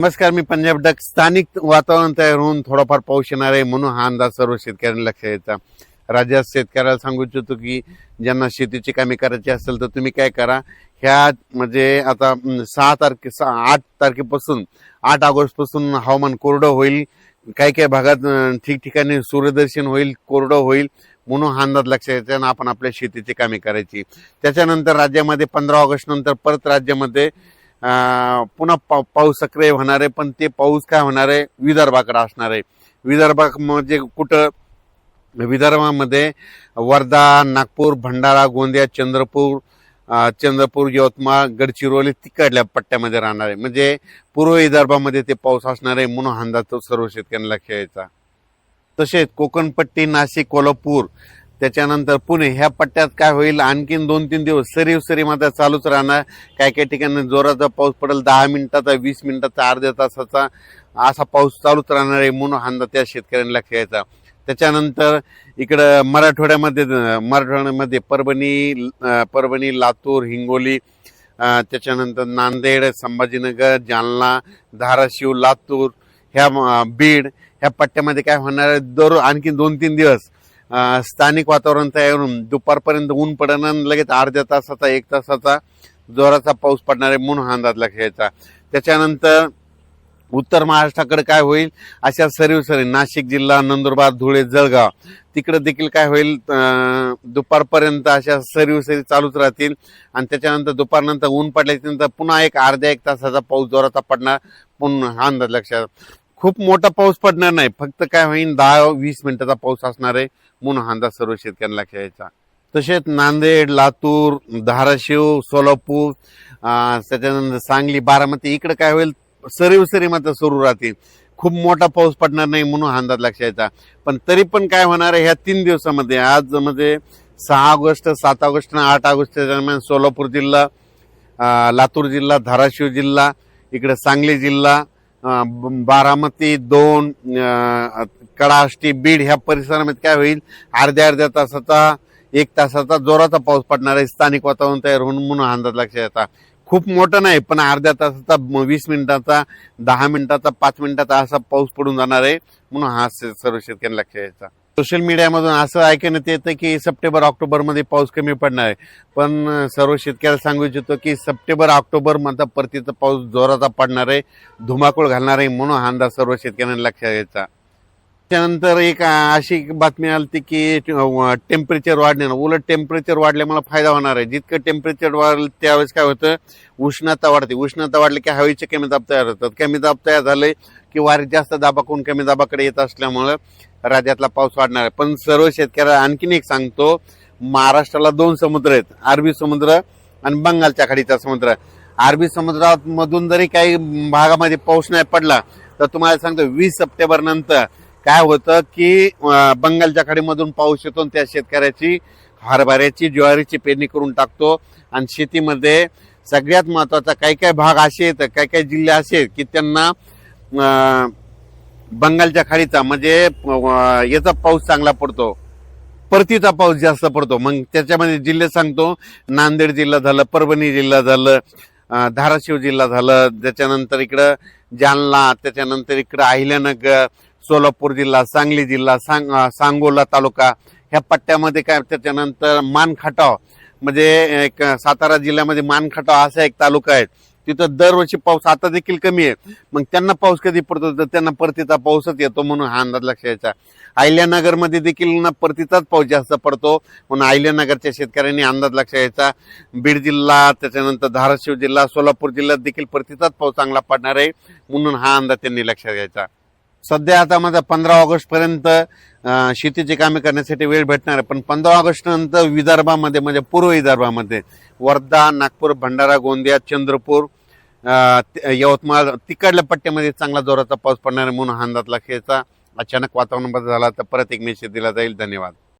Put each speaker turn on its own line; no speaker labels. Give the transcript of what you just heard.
नमस्कार, मी पंजाब डक. स्थानिक वातावरण तयार होऊन थोडाफार पाऊस येणार आहे म्हणून हा अंदाज सर्व शेतकऱ्यांना लक्षात यायचा. राज्यात शेतकऱ्याला सांगू इच्छितो की ज्यांना शेतीची कामे करायची असेल तर तुम्ही काय करा, ह्या म्हणजे आता 8 तारखेपासून 8 ऑगस्ट पासून हवामान कोरडं होईल. काही काही भागात ठिकठिकाणी सूर्यदर्शन होईल, कोरडं होईल म्हणून हा अंदाज लक्षात यायचा आणि आपण आपल्या शेतीची कामे करायची. त्याच्यानंतर राज्यामध्ये 15 ऑगस्ट नंतर परत राज्यामध्ये पुन्हा पाऊस सक्रिय होणार आहे. पण ते पाऊस काय होणार आहे, विदर्भाकडे असणार आहे. विदर्भा म्हणजे कुठं, विदर्भामध्ये वर्धा, नागपूर, भंडारा, गोंदिया, चंद्रपूर, यवतमाळ, गडचिरोली तिकडल्या पट्ट्यामध्ये राहणार आहे. म्हणजे पूर्व विदर्भामध्ये ते पाऊस असणार आहे म्हणून हा अंदाज तो सर्व शेतकऱ्यांना लक्षात यायचा. तसेच कोकणपट्टी, नाशिक, कोल्हापूर, त्याच्यानंतर पुणे ह्या पट्ट्यात काय होईल, आणखीन 2-3 दिवस सरी मात्र चालूच राहणार. काही काही ठिकाणी जोराचा पाऊस पडेल, 10 मिनिटाचा, 20 मिनिटाचा, अर्ध्या तासाचा असा पाऊस चालूच राहणार आहे म्हणून हा त्या शेतकऱ्यांना लक्षात यायचा. त्याच्यानंतर इकडं मराठवाड्यामध्ये परभणी, लातूर, हिंगोली, त्याच्यानंतर नांदेड, संभाजीनगर, जालना, धाराशिव, लातूर, बीड ह्या पट्ट्यामध्ये काय होणार आहे, दर आणखी 2-3 दिवस स्थानिक वातावरण तयार होऊन दुपारपर्यंत ऊन पडणार, लगेच अर्ध्या तासाचा 1 तासाचा जोराचा पाऊस पडणार आहे म्हणून हा अंदाज लक्षात यायचा. त्याच्यानंतर उत्तर महाराष्ट्राकडे काय होईल, अशा सरी नाशिक जिल्हा, नंदुरबार, धुळे, जळगाव तिकडे देखील काय होईल, दुपारपर्यंत अशा सरी चालूच राहतील आणि त्याच्यानंतर दुपारनंतर ऊन पडल्यानंतर पुन्हा अर्ध्या 1 तासाचा पाऊस जोराचा पडणार म्हणून हा अंदाज लक्षात. खूप मोठा पाऊस पडणार नाही, फक्त काय होईल 10-20 मिनिटाचा पाऊस असणार आहे म्हणून हा अंदाज सर्व शेतकऱ्यांना लक्षात यायचा. तसेच नांदेड, लातूर, धाराशिव, सोलापूर, त्याच्यानंतर सांगली, बारामती इकडे काय होईल, सरी मात्र सुरू राहतील. खूप मोठा पाऊस पडणार नाही म्हणून हा अंदाज लक्षात यायचा. पण तरी पण काय होणार आहे, ह्या 3 दिवसामध्ये आज म्हणजे 6 ऑगस्ट, 7 ऑगस्ट आणि 8 ऑगस्टच्या दरम्यान सोलापूर जिल्हा, लातूर जिल्हा, धाराशिव जिल्हा, इकडे सांगली जिल्हा, बारामती 2, कडाष्टी, बीड ह्या परिसरामध्ये काय होईल, अर्ध्या तासाचा 1 तासाचा जोराचा पाऊस पडणार आहे. स्थानिक वातावरण तयार होऊन म्हणून हा अंदाज लक्षात येतात. खूप मोठा नाही, पण अर्ध्या तासाचा, 20 मिनिटाचा, 10 मिनिटाचा, 5 मिनिटाचा असा पाऊस पडून जाणार आहे म्हणून हा सर्व शेतकऱ्यांना लक्षात यायचा. सोशल मीडियामधून असं ऐकण्यात येतं की सप्टेंबर ऑक्टोबर मध्ये पाऊस कमी पडणार आहे, पण सर्व शेतकऱ्याला सांगू इच्छितो की सप्टेंबर ऑक्टोबर मध्ये परतीचा पाऊस जोराचा पडणार आहे, धुमाकूळ घालणार आहे म्हणून हा अंदाज सर्व शेतकऱ्यांना लक्षात यायचा. त्यानंतर एक अशी बातमी आली की टेम्परेचर वाढणार. उलट टेम्परेचर वाढल्यामुळे फायदा होणार आहे. जितकं टेम्परेचर वाढलं त्यावेळेस काय होतं, उष्णता वाढते. उष्णता वाढली की हवेचे कमी दाब तयार होतात. कमी दाब तयार झाले की वारे जास्त दाबाकडून कमी दाबाकडे येत असल्यामुळं राज्यातला पाऊस वाढणार आहे. पण सर्व शेतकऱ्याला आणखीन एक सांगतो, महाराष्ट्राला 2 समुद्र आहेत, अरबी समुद्र आणि बंगालच्या खाडीचा समुद्र. अरबी समुद्रात मधून जरी काही भागामध्ये पाऊस नाही पडला तर तुम्हाला सांगतो 20 सप्टेंबर नंतर काय होतं की बंगालच्या खाडीमधून पाऊस येतो, त्या शेतकऱ्याची हरभऱ्याची, ज्वारीची पेरणी करून टाकतो. आणि शेतीमध्ये सगळ्यात महत्वाचा काही काही भाग असे आहेत, काही काही जिल्हे असे आहेत की त्यांना बंगालच्या खाडीचा म्हणजे याचा पाऊस चांगला पडतो, परतीचा पाऊस जास्त पडतो. मग त्याच्यामध्ये जिल्हे सांगतो, नांदेड जिल्हा झालं, परभणी जिल्हा झालं, धाराशिव जिल्हा झालं, त्याच्यानंतर इकडं जालना, त्याच्यानंतर इकडं अहिल्यानगर, सोलापूर जिल्हा, सांगली जिल्हा, सांगोला तालुका ह्या पट्ट्यामध्ये काय. त्याच्यानंतर मानखटाव म्हणजे एक सातारा जिल्ह्यामध्ये मानखटाव असा एक तालुका आहे, तिथं दरवर्षी पाऊस आता देखील कमी आहे. मग त्यांना पाऊस कधी पडतो तर त्यांना परतीचा पाऊसच येतो म्हणून हा अंदाज लक्षात यायचा. अहिल्यानगर मध्ये देखील परतीचाच पाऊस जास्त पडतो म्हणून अहिल्यानगरच्या शेतकऱ्यांनी अंदाज लक्षात यायचा. बीड जिल्हा, त्याच्यानंतर धाराशिव जिल्हा, सोलापूर जिल्ह्यात देखील परतीचाच पाऊस चांगला पडणार आहे म्हणून हा अंदाज त्यांनी लक्षात घ्यायचा. सध्या आता माझा 15 ऑगस्ट पर्यंत शेतीची कामे करण्यासाठी वेळ भेटणार आहे, पण 15 ऑगस्ट नंतर विदर्भामध्ये म्हणजे पूर्व विदर्भामध्ये वर्धा, नागपूर, भंडारा, गोंदिया, चंद्रपूर, यवतमाळ तिकडल्या पट्ट्यामध्ये चांगला जोराचा पाऊस पडणार आहे म्हणून हा अंदाज लक्षात यायचा. अचानक वातावरण बदल झाला तर परत एक मेसेज दिला जाईल. धन्यवाद.